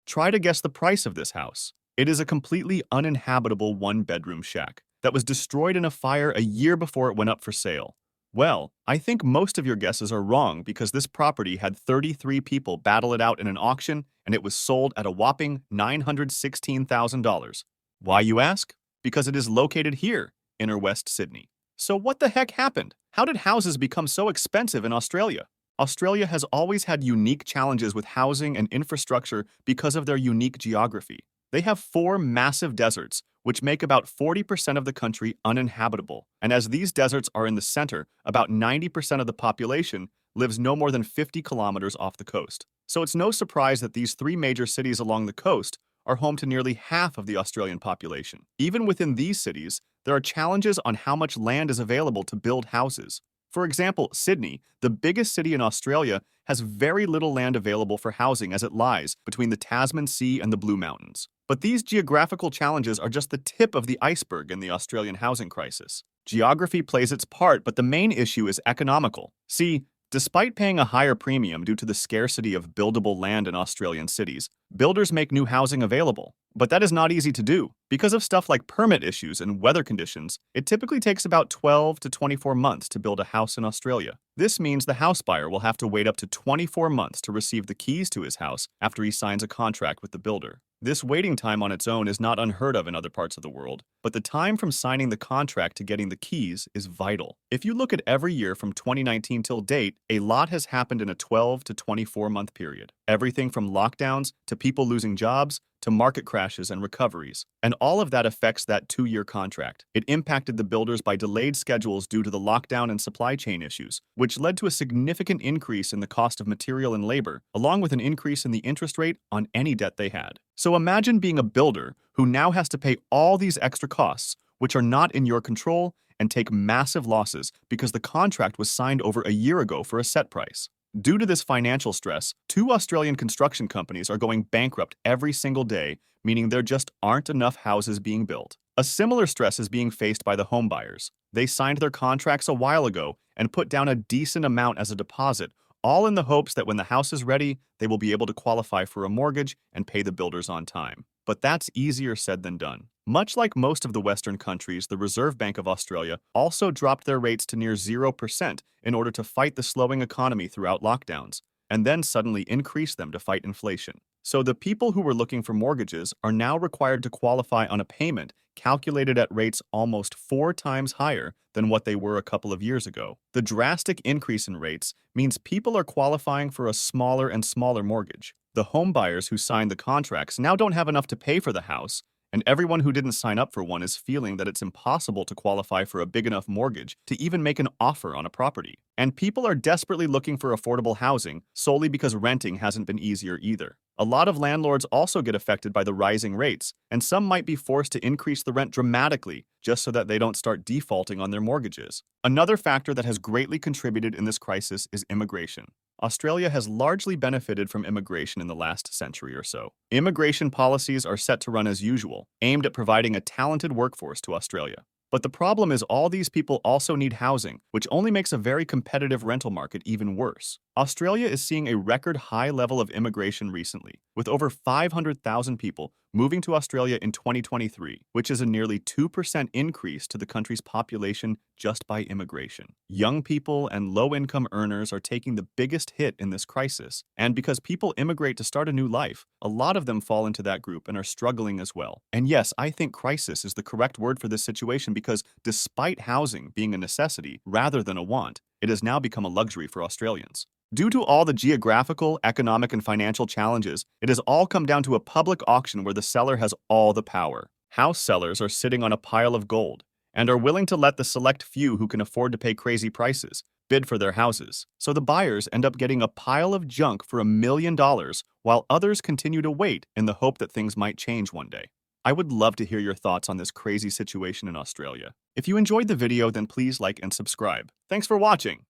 Try to guess the price of this house. It is a completely uninhabitable one-bedroom shack that was destroyed in a fire a year before it went up for sale. Well, I think most of your guesses are wrong because this property had 33 people battle it out in an auction and it was sold at a whopping $916,000. Why, you ask? Because it is located here, inner West Sydney. So what the heck happened? How did houses become so expensive in Australia? Australia has always had unique challenges with housing and infrastructure because of their unique geography. They have four massive deserts, which make about 40% of the country uninhabitable. And as these deserts are in the center, about 90% of the population lives no more than 50 kilometers off the coast. So it's no surprise that these three major cities along the coast are home to nearly half of the Australian population. Even within these cities, there are challenges on how much land is available to build houses. For example, Sydney, the biggest city in Australia, has very little land available for housing as it lies between the Tasman Sea and the Blue Mountains. But these geographical challenges are just the tip of the iceberg in the Australian housing crisis. Geography plays its part, but the main issue is economical. See, despite paying a higher premium due to the scarcity of buildable land in Australian cities, builders make new housing available. But that is not easy to do. Because of stuff like permit issues and weather conditions, it typically takes about 12 to 24 months to build a house in Australia. This means the house buyer will have to wait up to 24 months to receive the keys to his house after he signs a contract with the builder. This waiting time on its own is not unheard of in other parts of the world, but the time from signing the contract to getting the keys is vital. If you look at every year from 2019 till date, a lot has happened in a 12 to 24 month period. Everything from lockdowns to people losing jobs to market crashes and recoveries. And all of that affects that 2-year contract. It impacted the builders by delayed schedules due to the lockdown and supply chain issues, which led to a significant increase in the cost of material and labor, along with an increase in the interest rate on any debt they had. So imagine being a builder who now has to pay all these extra costs, which are not in your control, and take massive losses because the contract was signed over a year ago for a set price. Due to this financial stress, 2 Australian construction companies are going bankrupt every single day, meaning there just aren't enough houses being built. A similar stress is being faced by the home buyers. They signed their contracts a while ago and put down a decent amount as a deposit, all in the hopes that when the house is ready, they will be able to qualify for a mortgage and pay the builders on time. But that's easier said than done. Much like most of the Western countries, the Reserve Bank of Australia also dropped their rates to near 0% in order to fight the slowing economy throughout lockdowns, and then suddenly increase them to fight inflation. So the people who were looking for mortgages are now required to qualify on a payment calculated at rates almost 4 times higher than what they were a couple of years ago. The drastic increase in rates means people are qualifying for a smaller and smaller mortgage. The home buyers who signed the contracts now don't have enough to pay for the house, and everyone who didn't sign up for one is feeling that it's impossible to qualify for a big enough mortgage to even make an offer on a property. And people are desperately looking for affordable housing solely because renting hasn't been easier either. A lot of landlords also get affected by the rising rates, and some might be forced to increase the rent dramatically just so that they don't start defaulting on their mortgages. Another factor that has greatly contributed in this crisis is immigration. Australia has largely benefited from immigration in the last century or so. Immigration policies are set to run as usual, aimed at providing a talented workforce to Australia. But the problem is all these people also need housing, which only makes a very competitive rental market even worse. Australia is seeing a record high level of immigration recently, with over 500,000 people moving to Australia in 2023, which is a nearly 2% increase to the country's population just by immigration. Young people and low-income earners are taking the biggest hit in this crisis, and because people immigrate to start a new life, a lot of them fall into that group and are struggling as well. And yes, I think crisis is the correct word for this situation because despite housing being a necessity rather than a want, it has now become a luxury for Australians. Due to all the geographical, economic, and financial challenges, it has all come down to a public auction where the seller has all the power. House sellers are sitting on a pile of gold and are willing to let the select few who can afford to pay crazy prices bid for their houses. So the buyers end up getting a pile of junk for $1 million while others continue to wait in the hope that things might change one day. I would love to hear your thoughts on this crazy situation in Australia. If you enjoyed the video, then please like and subscribe. Thanks for watching.